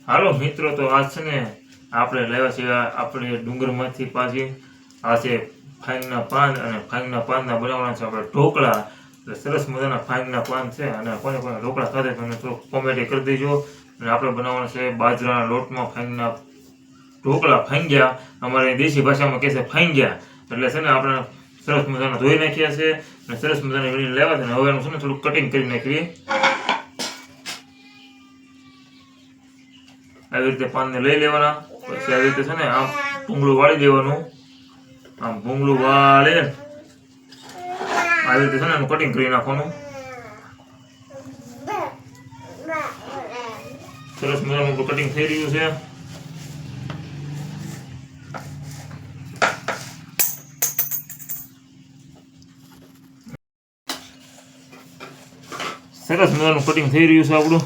હાલો મિત્રો, તો આજ છે ને આપણે લાવ્યા છીએ આપણે ડુંગરમાંથી પાછી આ છે ફાઈનના પાન, અને ફાઈનના પાનના બનાવવાના છે આપણે ઢોકળા. એટલે સરસ મજાના ફાઈનના પાન છે, અને કોને કોને ઢોકળા ખાધે તમે તો કોમેન્ટ કરી દેજો. અને આપણે બનાવવાના છે બાજરાના લોટમાં ફાઈનના ઢોકળા. ફાંગ્યા અમારે દેશી ભાષામાં કહે છે ફાંગ્યા. એટલે છે ને આપણે સરસ મજાના ધોઈ નાખ્યા છે અને સરસ મજાના વીણી લેવા છે. હવે એનું છે ને થોડું કટિંગ કરી નાખીએ. આવી રીતે પાનને લઈ લેવાના. પછી આવી રીતે છે ને આમ ભૂંગળું વાળી દેવાનું. આમ ભૂંગળું વાળે આવી રીતે છે ને એનું કટિંગ કરી નાખવાનું. સરસ મજાનું કટિંગ થઈ રહ્યું છે. સરસ મજાનું કટિંગ થઈ રહ્યું છે આપણું.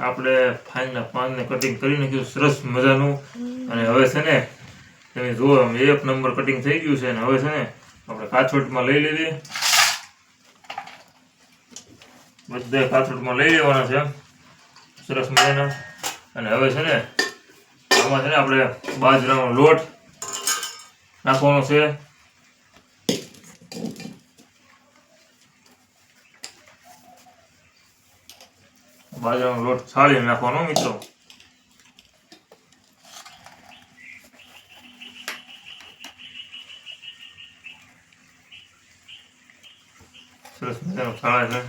આપણે ફાઈનના પાનને કટિંગ કરી નાખ્યું સરસ મજાનું. અને હવે છે ને તમે જુઓ એક નંબર કટિંગ થઈ ગયું છે. અને હવે છે ને આપણે કાથોટમાં લઈ લેવી. બધા કાથોટમાં લઈ લેવાના છે સરસ મજાના. અને હવે છે ને આમાં છે ને આપણે બાજરાનો લોટ નાખવાનો છે. બાજરાનો લોટ છાળી નાખવાનો મિત્રો. સરસ મજાનો છાળે છે.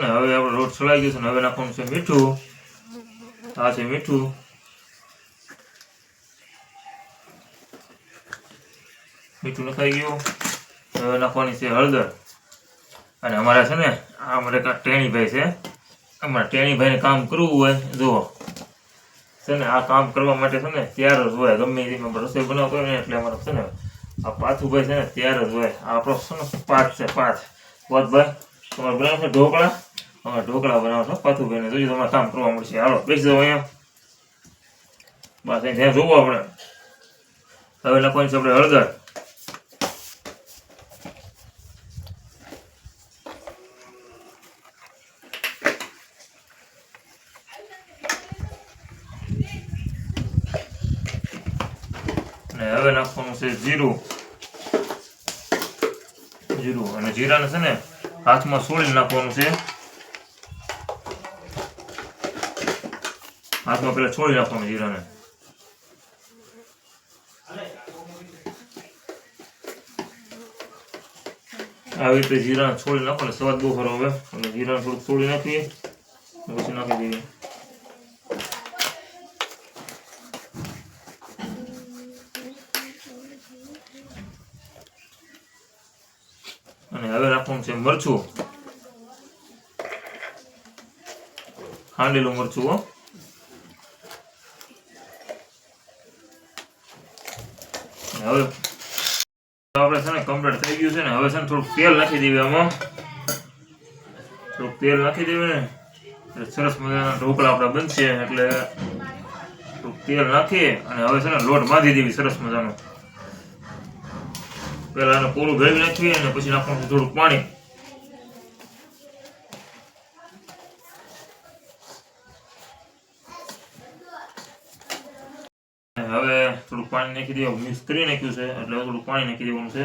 ને હવે આપણો લોટ છળાઈ ગયો છે ને હવે નાખવાનું છે મીઠું. આ છે મીઠું. મીઠું નખાઈ ગયું. હવે નાખવાની છે હળદર. અને અમારા છે ને આ અમારે ટેણીભાઈ છે. અમારા ટેણીભાઈને કામ કરવું હોય જુઓ છે ને આ કામ કરવા માટે છે ને તૈયાર જ હોય. ગમે એ રસોઈ બનાવતો હોય ને એટલે અમારે છે ને આ પાથુભાઈ છે ને તૈયાર જ હોય. આપણો છે ને પાથ છે પાથ. પાથભાઈ તમારે બનાવશો ઢોકળા? અમે ઢોકળા બનાવશો પાથુભાઈને. જોયું તમારે કામ કરવા મળશે. હાલો બેસી જાઓ અહીંયા. બસ અહીં ત્યાં જોવો આપણે. હવે નાખવાની છે આપણે હળદર. અને હવે નાખવાનું છે જીરું. અને જીરાને છે ને હાથમાં સોળી નાખવાનું છે. હાથમાં પેલા છોડી નાખવાનું જીરાને. આવી રીતે જીરાને છોડી નાખો એટલે સ્વાદ બહુ ખરો હવે. એટલે જીરાને થોડુંક છોડી નાખીએ પછી નાખી દઈએ. અને હવે નાખવાનું છે મરચું. ખાંડેલું મરચું હો. હવે આપણે છે ને કમ્પ્લીટ થઈ ગયું છે ને. હવે છે ને થોડુંક તેલ નાખી દેવી આમાં. થોડુંક તેલ નાખી દેવી ને એટલે સરસ મજાના ઢોકળા આપણા બનશે. એટલે થોડુંક તેલ નાખીએ અને હવે છે ને લોટ બાંધી દેવી સરસ મજાનો. પહેલા એને પૂરું ભેળવી નાખીએ અને પછી નાખવાનું થોડુંક પાણી. હવે થોડુંક પાણી નાખી દેવું. મિક્સ કરી નાખ્યું છે એટલે થોડુંક પાણી નાખી દેવાનું છે.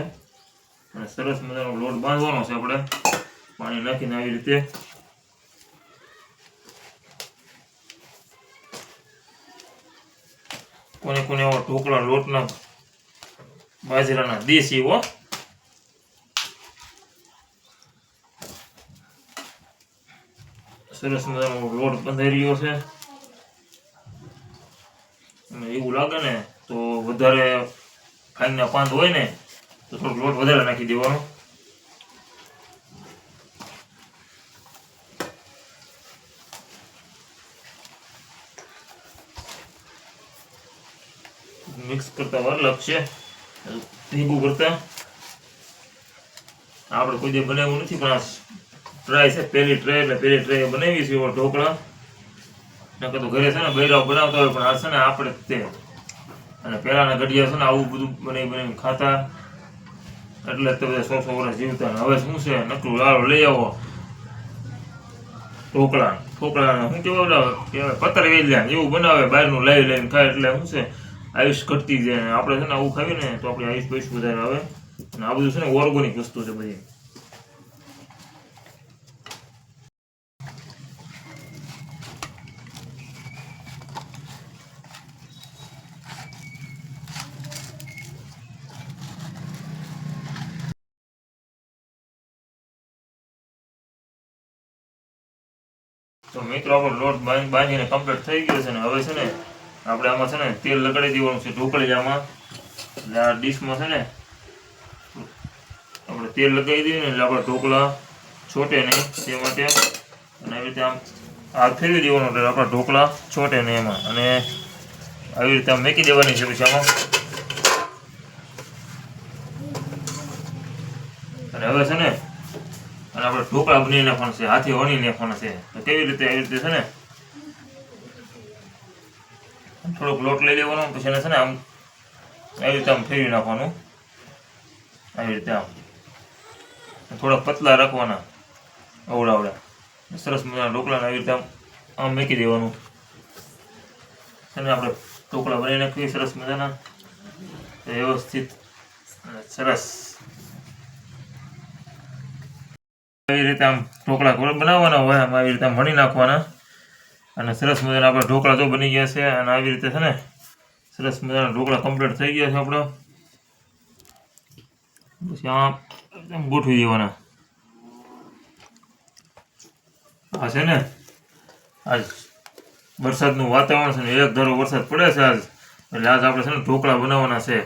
અને સરસ મજાનો લોટ બાંધવાનો છે આપણે પાણી નાખીને આવી રીતે. કોને કોને એવા ઢોકળા લોટના બાજરાના દેશી હો. સરસ મજાનો લોટ બંધાઈ રહ્યો છે. અને એવું લાગે ને તો વધારે ફાઈનના પાન હોય ને તો થોડોક લોટ વધારે નાખી દેવાનો. મિક્સ કરતા વાર લાગશે. ભેગું કરતા. આપણે કોઈ દે બનાવ્યું નથી પણ આ ટ્રાય છે, પહેલી ટ્રાય એટલે પહેલી ટ્રાય બનાવી છે એવો ઢોકળા. નકર તો ઘરે છે ને બૈરાઓ બનાવતા હોય, પણ આ છે ને આપણે તે અને પહેલાના ઘડિયા છે ને આવું બધું બનાવી ખાતા, એટલે તો બધા 100 વર્ષ જીવતા. હવે શું છે, નકરું લાડુ લઈ આવો ઢોકળા શું કહેવાય પતર વેલ્યા એવું બનાવે, બહારનું લઈને ખાય, એટલે શું છે આયુષ ઘટતી જાય. આપણે છે ને આવું ખાવીએ ને તો આપણે આયુષ પૈસા વધારે આવે. અને આ બધું છે ને ઓર્ગેનિક વસ્તુ છે બધી. તો મિત્રો આપણો લોટ બાંધીને કમ્પ્લીટ થઈ ગયો છે ને હવે છે ને આપણે આમાં છે ને તેલ લગાડી દેવાનું છે ઢોકળિયામાં. એટલે આ ડીશમાં છે ને આપણે તેલ લગાવી દઈએ ને એટલે આપણા ઢોકળા છોટે નહીં તે માટે. અને આવી રીતે આમ હાથ ફેરવી દેવાનો એટલે આપણા ઢોકળા છોટે નહીં એમાં. અને આવી રીતે આમ મેકી દેવાની છે પછી આમાં. અને હવે છે ને અને આપણે ઢોકળા બની નાખવાના છે, હાથે વણી નાખવાના છે. તો કેવી રીતે? આવી રીતે છે ને થોડોક લોટ લઈ લેવાનો, પછી એને છે ને આમ આવી રીતે આમ ફેરવી નાખવાનું. આવી રીતે આમ થોડાક પતલા રાખવાના અવડાવડા. સરસ મજાના ઢોકળાને આવી રીતે આમ મૂકી દેવાનું છે ને. આપણે ઢોકળા બનાવી નાખીએ સરસ મજાના વ્યવસ્થિત સરસ. આવી રીતે આમ ઢોકળા બનાવવાના હોય, આમ આવી રીતે આમ વણી નાખવાના. અને સરસ મજાના આપણા ઢોકળા તો બની ગયા છે. અને આવી રીતે છે ને સરસ મજાના ઢોકળા કમ્પ્લીટ થઈ ગયા છે આપણો. પછી આમ ગોઠવી દેવાના. આ છે ને આજ વરસાદનું વાતાવરણ છે ને, એક ધારો વરસાદ પડે છે આજ. એટલે આજ આપણે છે ને ઢોકળા બનાવવાના છે.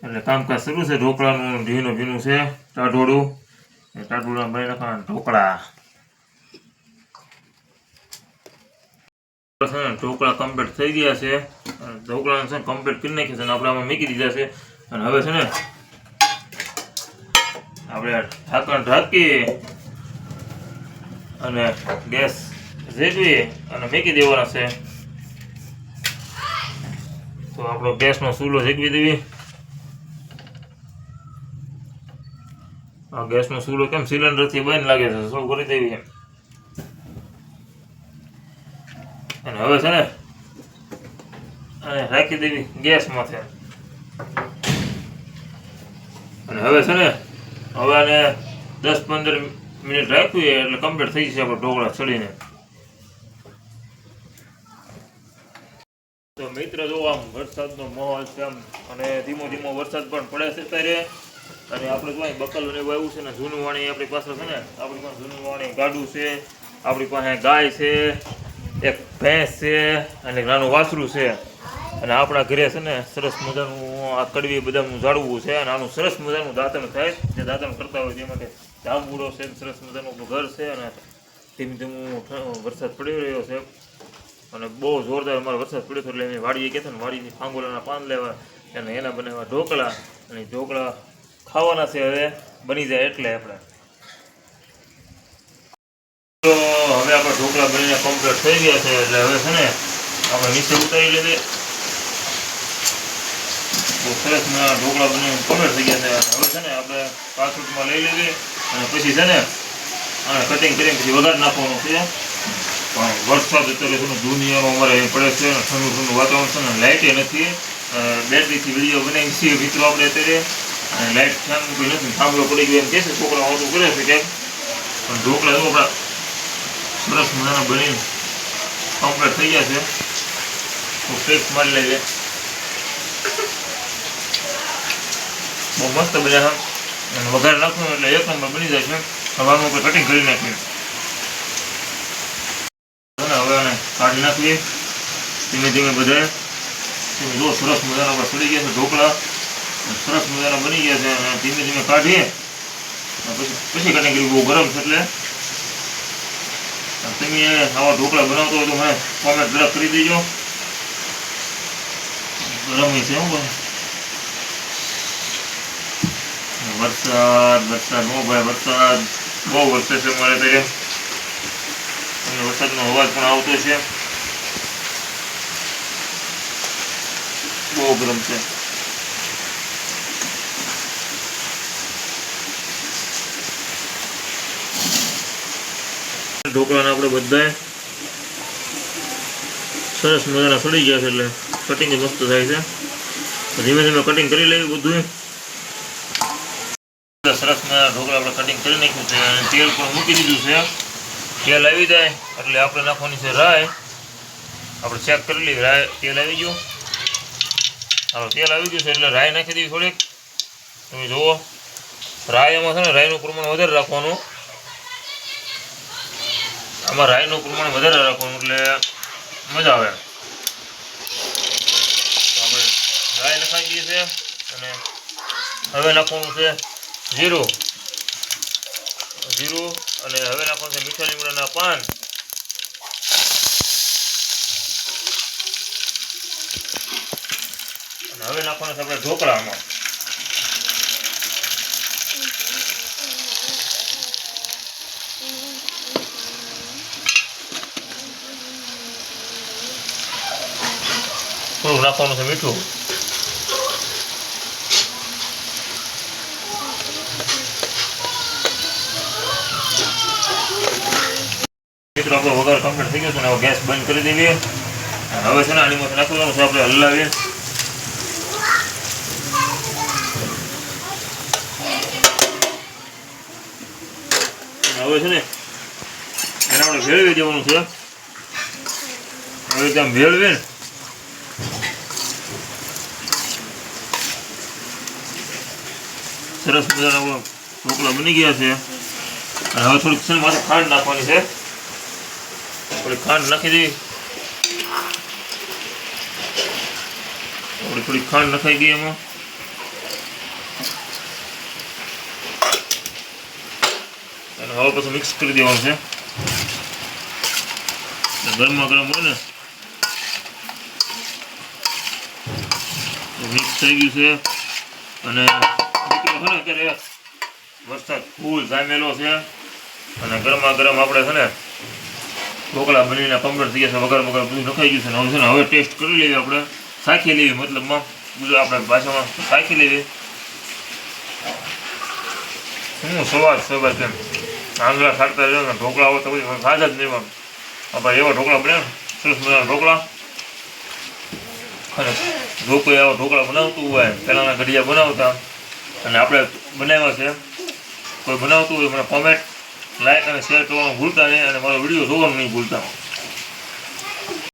એટલે કામકાજ શરૂ છે. ઢોકળાનું ભીનું છે ટાઢોળું. ટાઢોળા બનાવી નાખવાના ઢોકળા. ઢોકળા કમ્પ્લીટ થઈ ગયા છે. ઢોકળાને છે કમ્પ્લીટ કરી નાખ્યા છે અને આપણે આમાં મૂકી દીધા છે. અને હવે છે ને આપણે ઢાંકણ ઢાંકી અને ગેસ ઝેકવી અને મૂકી દેવાના છે. તો આપણો ગેસનો ચૂલો ઝેકવી દેવી. આ ગેસનો ચૂલો કેમ સિલિન્ડરથી બંધ લાગે છે, શું કરી દેવી એમ. અને હવે છે ને અને રાખી દેવી ગેસ માથે. અને હવે છે ને હવે આને 10-15 મિનિટ રાખવી એટલે કમ્પ્લીટ થઈ જશે આપણો ઢોકળા ચડીને. તો મિત્ર જો આમ વરસાદનો માહોલ છે આમ, અને ધીમો ધીમો વરસાદ પણ પડે છે અત્યારે. અને આપણે જો બકલ ને વાવ્યું છે ને જૂનું વાણી આપણી પાસે છે ને, આપણી પાસે જૂનું વાણી ગાડું છે, આપણી પાસે ગાય છે, એક ભેંસ છે અને નાનું વાસરું છે. અને આપણા ઘરે છે ને સરસ મજાનું આ કડવી બદામનું ઝાડવું છે. અને આનું સરસ મજાનું દાંતણ થાય, જે દાંતણ કરતા હોય તે માટે જાંબુડો છે, સરસ મજાનું ઘર છે. અને ધીમે ધીમું વરસાદ પડી રહ્યો છે અને બહુ જોરદાર અમારો વરસાદ પડ્યો હતો. એટલે અમે વાડીએ ગયા હતા ને, વાડીથી ફાંગોલાના પાન લેવા અને એના બનાવવા ઢોકળા. અને ઢોકળા ખાવાના છે હવે બની જાય એટલે આપણે. તો હવે આપણા ઢોકળા બનીને કમ્પ્લીટ થઈ ગયા છે. એટલે હવે છે ને આપણે નીચે ઉતારી લઈએ. બહુ સરસ મજાના ઢોકળા બનીને કમ્પ્લીટ થઈ ગયા છે. હવે છે ને આપણે કાસુટમાં લઈ લેવી અને પછી છે ને આને કટિંગ કરીને પછી વઘાર નાખવાનું છે. પણ વરસાદ અત્યારે છે ને દુનિયામાં અમારે પડે છે ને, ઠંડુ ઠંડુ વાતાવરણ છે ને, લાઇટે નથી. બેટરીથી વિડીયો બનાવી છીએ મિત્રો આપણે અત્યારે. અને લાઇટ ફેન કોઈ નથી, થાંભલો પડી ગયો એમ કહે છે છોકરા આવતું કરે છે ક્યાંક. પણ ઢોકળા તો આપણા સરસ મજાના બની કમ્પ્લીટ થઈ ગયા છે. તો ફ્રેશ મારી લઈએ. બહુ મસ્ત બન્યા છે. અને વઘાર નાખવું એટલે એક નંબર બની જાય છે. હવાનું ઉપર કટિંગ કરી નાખીએ. હવે આને કાઢી નાખીએ ધીમે ધીમે બધાએ. જો સરસ મજાના આપણે ચડી ગયા છે ઢોકળા, સરસ મજાના બની ગયા છે. અને ધીમે ધીમે કાઢીએ પછી કટિંગ કરી. બહુ ગરમ છે એટલે તમે આવા ઢોકળા બનાવતો હોય તો મને કોમેન્ટ જરાક કરી દેજો. ગરમ છે હું વરસાદ નો ભાઈ, વરસાદ બહુ વરસે છે મારે ત્યાં, અને વરસાદનો અવાજ પણ આવતો છે. બહુ ગરમ છે. ઢોકળાને આપણે બધાય સરસ મજાના સડી ગયા છે, એટલે કટિંગ મસ્ત થાય છે. ધીમે ધીમે કટિંગ કરી લેવી બધું. સરસ મજાના ઢોકળા આપણે કટિંગ કરી નાખ્યું છે, અને તેલ પણ મૂકી દીધું છે. તેલ આવી જાય એટલે આપણે નાખવાની છે રાઈ. આપણે ચેક કરી લઈએ, રાઈ તેલ આવી ગયું. હવે તેલ આવી ગયું છે એટલે રાઈ નાખી દેવી થોડીક. તમે જુઓ, રાઈ એમાં છે ને રાઈનું પ્રમાણ વધારે રાખવાનું. આમાં રાઈનું પ્રમાણ વધારે રાખવાનું એટલે મજા આવે. તો આપણે રાઈ નખાઈ દઈએ છે, અને હવે નાખવાનું છે જીરું. અને હવે નાખવાનું છે મીઠા લીમડાના પાન. અને હવે નાખવાનું છે આપણે ઢોકળામાં. થોડું નાખવાનું છે મીઠું. મિત્રો આપણો વઘાર કમ્પ્લીટ થઈ ગયો છે, હવે ગેસ બંધ કરી દેવીએ. હવે છે ને આની માં નાખવાનું છે, આપણે હલાવીએ. હવે છે ને એને આપણે ભેળવી દેવાનું છે. હવે ત્યાં ભેળવીને સરસ મજાના ઢોકળા બની ગયા છે. અને હવે થોડીક છે માથે ખાંડ નાખવાની છે. થોડી ખાંડ નાખી દઈએ. થોડી ખાંડ નખાઈ ગઈ એમાં. અને હવે પછી મિક્સ કરી દેવાનું છે. ગરમા ગરમ હોય ને મિક્સ થઈ ગયું છે. અને અત્યારે વરસાદ ફૂલ જામેલો છે, અને ગરમા ગરમ આપણે છે ને ઢોકળા બનીને કમ્પ્લીટ થઈ ગયા છે. વગર બધું નખાઈ ગયું છે. હવે છે ને હવે ટેસ્ટ કરી લેવી, આપણે ચાખી લેવી, મતલબમાં આપણે ભાષામાં ચાખી લેવી. સ્વાદ કેમ આંગળા ખાડતા રહ્યો ને ઢોકળા હોય તો પછી ખાધા જ નહીં. આપણે એવા ઢોકળા બન્યા, સરસ મજાના ઢોકળા. અને જો કોઈ આવા ઢોકળા બનાવતું હોય, પહેલાંના ઘડિયા બનાવતા અને આપણે બનાવ્યા છે, કોઈ બનાવતું હોય મને કોમેન્ટ, લાઈક અને શેર કરવાનું ભૂલતા નહીં, અને મારો વિડીયો જોવાનું નહીં ભૂલતા.